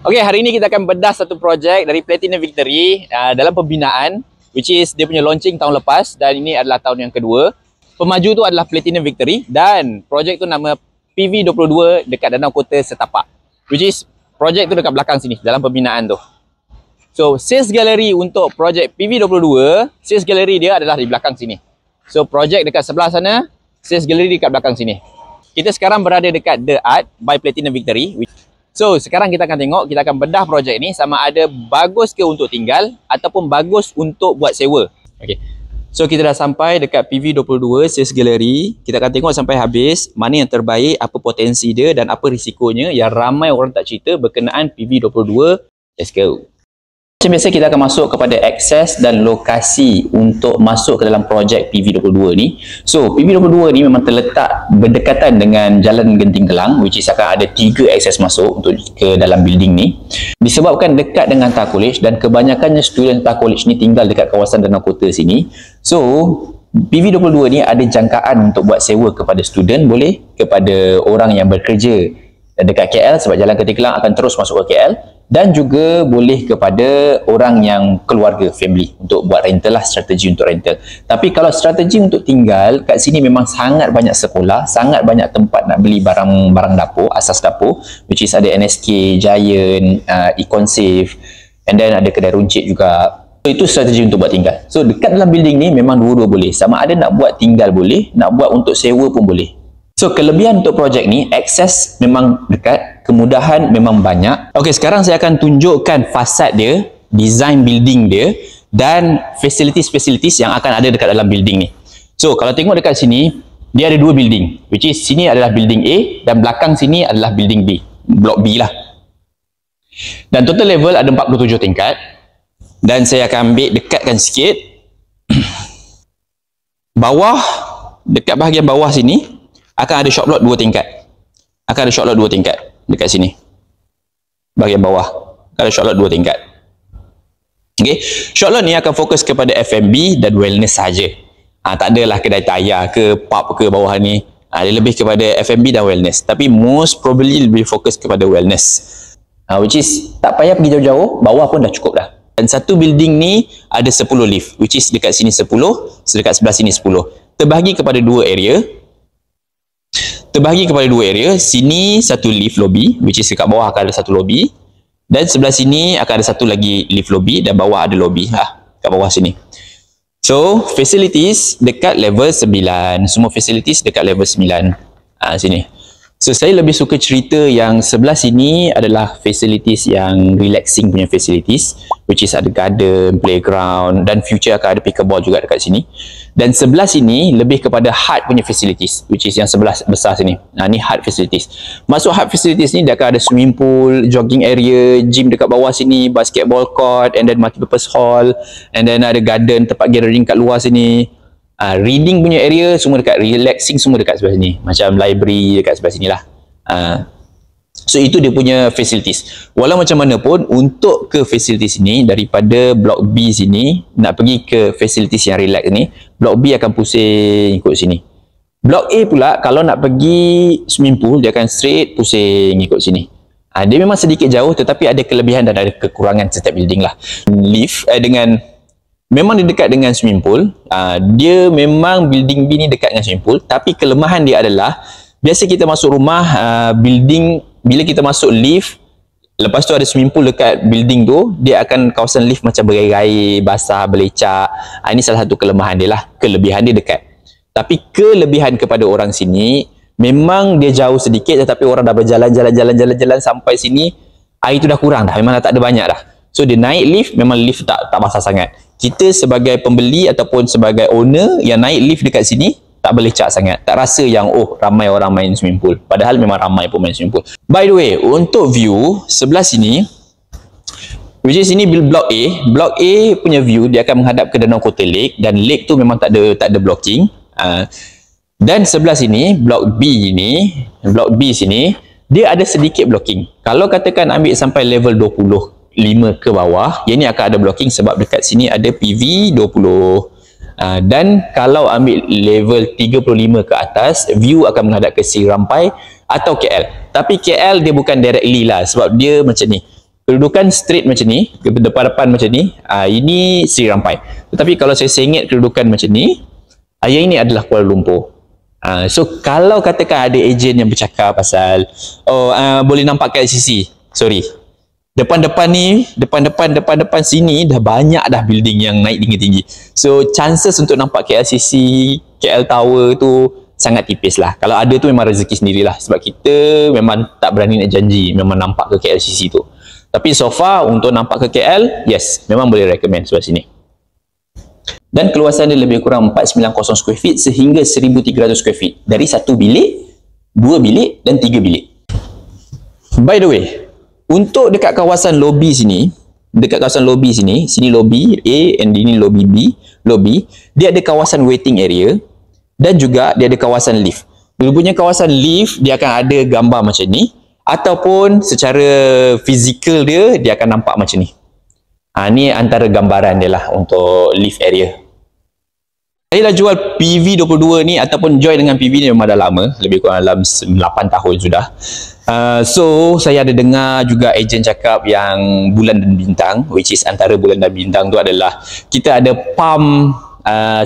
Okay, hari ini kita akan bedah satu projek dari Platinum Victory dalam pembinaan, which is dia punya launching tahun lepas dan ini adalah tahun yang kedua. Pemaju tu adalah Platinum Victory dan projek tu nama PV22 dekat Danau Kota Setapak, which is projek tu dekat belakang sini dalam pembinaan tu. So, sales gallery untuk projek PV22, sales gallery dia adalah di belakang sini. So, projek dekat sebelah sana, sales gallery dekat belakang sini. Kita sekarang berada dekat The Art by Platinum Victory. So, sekarang kita akan tengok, kita akan bedah projek ni sama ada bagus ke untuk tinggal ataupun bagus untuk buat sewa. Okay. So, kita dah sampai dekat PV22 Sales Gallery. Kita akan tengok sampai habis mana yang terbaik, apa potensi dia dan apa risikonya yang ramai orang tak cerita berkenaan PV22. Let's go. Macam biasa kita akan masuk kepada akses dan lokasi untuk masuk ke dalam projek PV22 ni. So, PV22 ni memang terletak berdekatan dengan Jalan Genting Kelang, which is akan ada 3 akses masuk untuk ke dalam building ni. Disebabkan dekat dengan TAR College dan kebanyakannya student TAR College ni tinggal dekat kawasan Danau Kota sini. So, PV22 ni ada jangkaan untuk buat sewa kepada student, boleh kepada orang yang bekerja dekat KL sebab Jalan Genting Kelang akan terus masuk ke KL. Dan juga boleh kepada orang yang keluarga, family, untuk buat rental lah, strategi untuk rental. Tapi kalau strategi untuk tinggal, kat sini memang sangat banyak sekolah, sangat banyak tempat nak beli barang dapur, asas dapur, which is ada NSK, Giant, Econ-Safe, and then ada kedai runcit juga. So, itu strategi untuk buat tinggal. So, dekat dalam building ni memang dua-dua boleh. Sama ada nak buat tinggal boleh, nak buat untuk sewa pun boleh. So, kelebihan untuk projek ni, akses memang dekat, kemudahan memang banyak. Okey, sekarang saya akan tunjukkan fasad dia, design building dia dan facilities yang akan ada dekat dalam building ni. So, kalau tengok dekat sini, dia ada 2 building, which is sini adalah building A dan belakang sini adalah building B, blok B lah. Dan total level ada 47 tingkat. Dan saya akan ambil dekatkan sikit. Bawah, dekat bahagian bawah sini akan ada shop lot 2 tingkat. Akan ada shop lot 2 tingkat dekat sini. Bahagian bawah ada shop lot 2 tingkat. Okey, shop lot ni akan fokus kepada F&B dan wellness saja. Tak adalah kedai tayar ke pub ke bawah ni. Dia lebih kepada F&B dan wellness. Tapi most probably lebih fokus kepada wellness. Which is tak payah pergi jauh-jauh, bawah pun dah cukup dah. Dan satu building ni ada 10 lift, which is dekat sini 10, dekat sebelah sini 10. Terbahagi kepada 2 area. Sini satu lift lobby, which is dekat bawah akan ada satu lobby, dan sebelah sini akan ada satu lagi lift lobby dan bawah ada lobby kat bawah sini. So, facilities dekat level 9, semua facilities dekat level 9 sini. So, saya lebih suka cerita yang sebelah sini adalah facilities yang relaxing punya facilities, which is ada garden, playground, dan future akan ada pickleball juga dekat sini. Dan sebelah sini lebih kepada hard punya facilities, which is yang sebelah besar sini. Ni hard facilities. Masuk hard facilities ni dia akan ada swimming pool, jogging area, gym dekat bawah sini, basketball court, and then multipurpose hall, and then ada garden, tempat gathering kat luar sini. Reading punya area semua dekat, relaxing semua dekat sebelah sini, macam library dekat sebelah sini lah. So, itu dia punya facilities. Walau macam mana pun, untuk ke facilities ni, daripada blok B sini nak pergi ke facilities yang relax ni, blok B akan pusing ikut sini. Blok A pula, kalau nak pergi swimming pool, dia akan straight pusing ikut sini. Dia memang sedikit jauh, tetapi ada kelebihan dan ada kekurangan setiap building lah. Lift memang dia dekat dengan swimming pool. Dia memang building B ni dekat dengan swimming pool, tapi kelemahan dia adalah biasa kita masuk rumah, building, bila kita masuk lift, lepas tu ada swimming pool dekat building tu, dia akan kawasan lift macam berair-air, basah, belecak. Ini salah satu kelemahan dia lah. Kelebihan dia dekat. Tapi kelebihan kepada orang sini, memang dia jauh sedikit, tetapi orang dah berjalan sampai sini, air tu dah kurang dah. Memang dah tak ada banyak dah. So, dia naik lift, memang lift tak basah sangat. Kita sebagai pembeli ataupun sebagai owner yang naik lift dekat sini, tak belecak sangat. Tak rasa yang ramai orang main swimming pool. Padahal memang ramai pun main swimming pool. By the way, untuk view sebelah sini, which is sini blok A. Blok A punya view dia akan menghadap ke Danau Kota Lake, dan lake tu memang tak ada blocking. Dan sebelah sini blok B sini dia ada sedikit blocking. Kalau katakan ambil sampai level 25 ke bawah, yang ni akan ada blocking sebab dekat sini ada PV20. Dan kalau ambil level 35 ke atas, view akan menghadap ke Sri Rampai atau KL. Tapi KL dia bukan directly lah, sebab dia macam ni. kedudukan straight macam ni, depan-depan macam ni, ini Sri Rampai. Tetapi kalau saya sengit kedudukan macam ni, yang ini adalah Kuala Lumpur. So kalau katakan ada ejen yang bercakap pasal boleh nampak KLCC, sorry, depan-depan ni, depan-depan sini dah banyak dah building yang naik tinggi-tinggi. So chances untuk nampak KLCC, KL Tower tu sangat tipis lah. Kalau ada tu memang rezeki sendirilah, sebab kita memang tak berani nak janji memang nampak ke KLCC tu. Tapi so far untuk nampak ke KL, yes, memang boleh recommend sebelah sini. Dan keluasan dia lebih kurang 490 square feet sehingga 1300 square feet. Dari 1 bilik, 2 bilik dan 3 bilik. By the way, untuk dekat kawasan lobby sini, sini lobby A and ini lobby B, dia ada kawasan waiting area dan juga dia ada kawasan lift. Dia punya kawasan lift, dia akan ada gambar macam ni. Ataupun secara fizikal dia akan nampak macam ni. Ni antara gambaran dia lah untuk lift area. Saya dah jual PV22 ni ataupun join dengan PV ni memang dah lama, lebih kurang dalam 8 tahun sudah. So saya ada dengar juga ejen cakap yang bulan dan bintang, which is antara bulan dan bintang tu adalah kita ada pump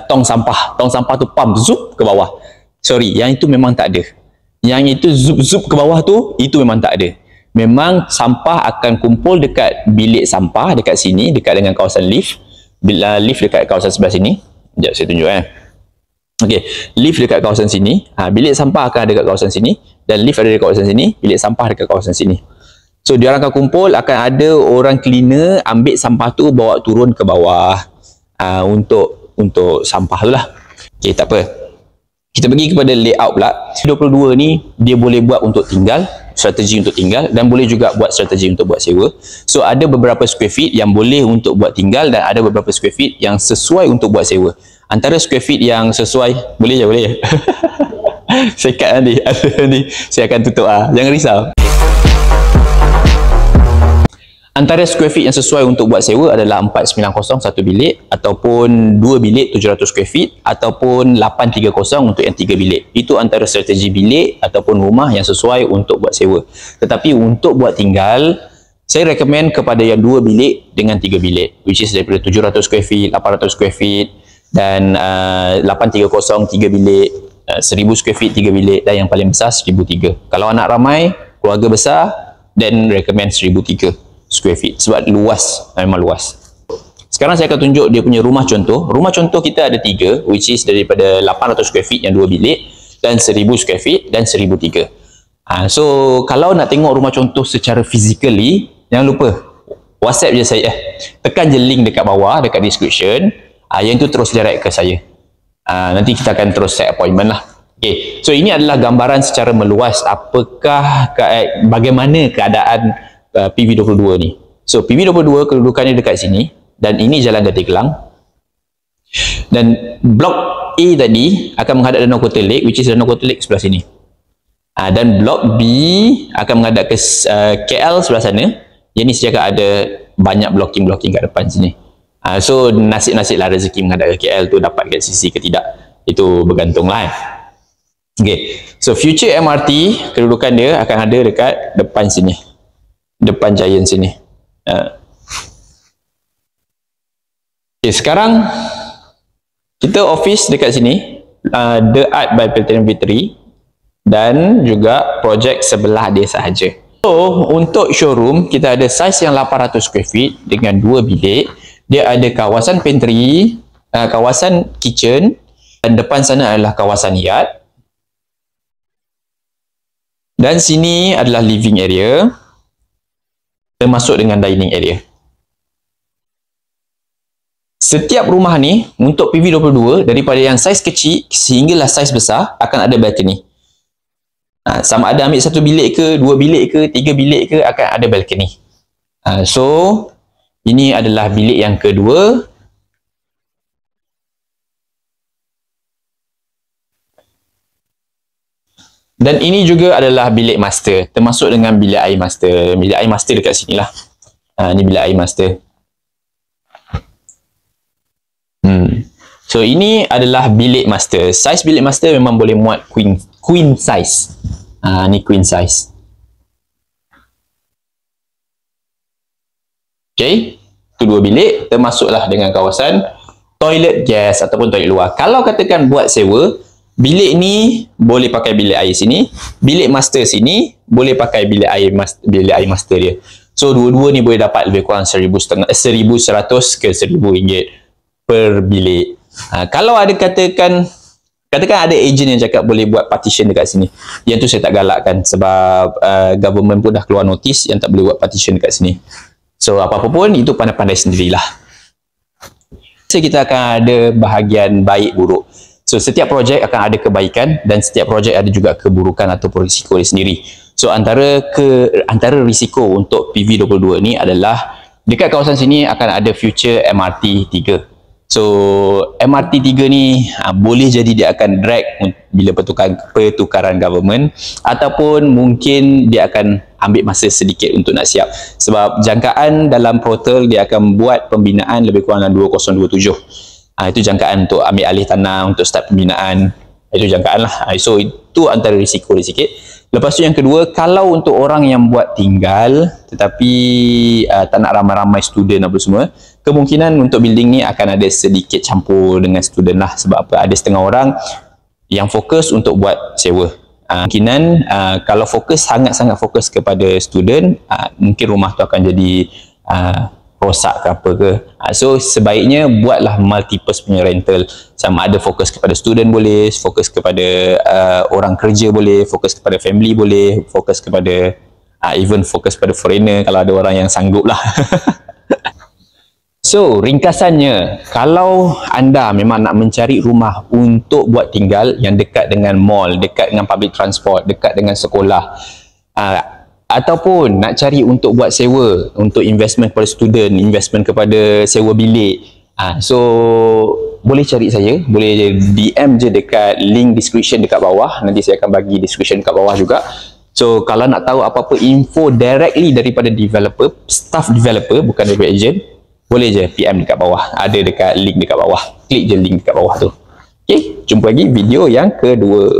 tong sampah. Tong sampah tu pump zup ke bawah. Sorry, yang itu memang tak ada. Yang itu zup-zup ke bawah tu, itu memang tak ada. Memang sampah akan kumpul dekat bilik sampah dekat sini, dekat dengan kawasan lift. Lift dekat kawasan sebelah sini. Sekejap saya tunjuk Okey, lift dekat kawasan sini. Bilik sampah akan ada dekat kawasan sini dan lift ada dekat kawasan sini, bilik sampah dekat kawasan sini. So dia orang akan kumpul, akan ada orang cleaner ambil sampah tu bawa turun ke bawah untuk sampah tu lah. Okey, tak apa. Kita pergi kepada layout pula. 22 ni dia boleh buat untuk tinggal, strategi untuk tinggal, dan boleh juga buat strategi untuk buat sewa. So ada beberapa square feet yang boleh untuk buat tinggal dan ada beberapa square feet yang sesuai untuk buat sewa. Antara square feet yang sesuai, boleh je. Saya cut nanti. Saya akan tutup jangan risau. Antara square feet yang sesuai untuk buat sewa adalah 490 satu bilik, ataupun 2 bilik 700 square feet, ataupun 830 untuk yang 3 bilik. Itu antara strategi bilik ataupun rumah yang sesuai untuk buat sewa. Tetapi untuk buat tinggal, saya recommend kepada yang 2 bilik dengan 3 bilik, which is daripada 700 square feet, 800 square feet dan 830 3 bilik, 1000 square feet 3 bilik, dan yang paling besar 1003. Kalau anak ramai, keluarga besar, then recommend 1003 square feet sebab luas, memang luas. Sekarang saya akan tunjuk dia punya rumah contoh. Rumah contoh kita ada 3, which is daripada 800 square feet yang 2 bilik dan 1000 square feet dan 1003. So kalau nak tengok rumah contoh secara physically, jangan lupa WhatsApp je saya. Tekan je link dekat bawah, dekat description. Yang tu terus direct ke saya. Nanti kita akan terus set appointment lah. Okay. So ini adalah gambaran secara meluas bagaimana keadaan PV22 ni. So PV22 kedudukannya dekat sini dan ini Jalan Datin Kelang. Dan blok A tadi akan menghadap Danau Kota Lake, which is Danau Kota Lake sebelah sini. Dan blok B akan menghadap ke KL sebelah sana. Yang ni sejak ada banyak blocking kat depan sini. So nasib-nasib lah rezeki menghadap ke KL tu dapat kat sisi ke tidak. Itu bergantung lah. Okay. So future MRT kedudukan dia akan ada dekat depan sini. Depan Giant sini. Okay, sekarang kita office dekat sini, The Art by Platinum V3, dan juga projek sebelah dia sahaja. So untuk showroom kita ada saiz yang 800 square feet dengan 2 bilik. Dia ada kawasan pantry, kawasan kitchen, dan depan sana adalah kawasan yard. Dan sini adalah living area, termasuk dengan dining area. Setiap rumah ni untuk PV22 daripada yang saiz kecil sehinggalah saiz besar akan ada balcony. Sama ada ambil 1 bilik ke, 2 bilik ke, 3 bilik ke, akan ada balcony. So ini adalah bilik yang kedua. Dan ini juga adalah bilik master, termasuk dengan bilik air master. Bilik air master dekat sini lah. Ini bilik air master. So ini adalah bilik master. Saiz bilik master memang boleh muat queen size. Ni queen size. Okay, itu 2 bilik, termasuklah dengan kawasan toilet guest ataupun toilet luar. Kalau katakan buat sewa, bilik ni boleh pakai bilik air sini, bilik master sini boleh pakai bilik air master dia. So dua-dua ni boleh dapat lebih kurang 1,100 ke RM1,000 per bilik. Kalau ada katakan ada ejen yang cakap boleh buat partition dekat sini, yang tu saya tak galakkan sebab government pun dah keluar notis yang tak boleh buat partition dekat sini. So apa-apa pun itu pandai-pandai sendirilah. So kita akan ada bahagian baik buruk. So setiap projek akan ada kebaikan dan setiap projek ada juga keburukan ataupun risiko dia sendiri. So antara risiko untuk PV22 ni adalah dekat kawasan sini akan ada future MRT 3. So MRT 3 ni boleh jadi dia akan drag bila pertukaran government, ataupun mungkin dia akan ambil masa sedikit untuk nak siap sebab jangkaan dalam portal dia akan buat pembinaan lebih kurang dalam 2027. Itu jangkaan untuk ambil alih tanah, untuk start pembinaan. Itu jangkaan lah. So itu antara risiko dia sikit. Lepas tu yang kedua, kalau untuk orang yang buat tinggal tetapi tak nak ramai-ramai student apa semua, kemungkinan untuk building ni akan ada sedikit campur dengan student lah. Sebab apa? Ada setengah orang yang fokus untuk buat sewa. Kemungkinan kalau sangat-sangat fokus kepada student, mungkin rumah tu akan jadi rosak ke apa ke. So sebaiknya buatlah multi-purpose punya rental. Sama ada fokus kepada student boleh, fokus kepada orang kerja boleh, fokus kepada family boleh, fokus kepada even fokus pada foreigner kalau ada orang yang sanggup lah. So ringkasannya, kalau anda memang nak mencari rumah untuk buat tinggal yang dekat dengan mall, dekat dengan public transport, dekat dengan sekolah, ataupun nak cari untuk buat sewa, untuk investment kepada student, investment kepada sewa bilik, so boleh cari saya, boleh DM je dekat link description dekat bawah. Nanti saya akan bagi description dekat bawah juga. So kalau nak tahu apa-apa info directly daripada developer, staff developer, bukan daripada agent, boleh je PM dekat bawah. Ada dekat link dekat bawah. Klik je link dekat bawah tu. Okay, jumpa lagi video yang kedua.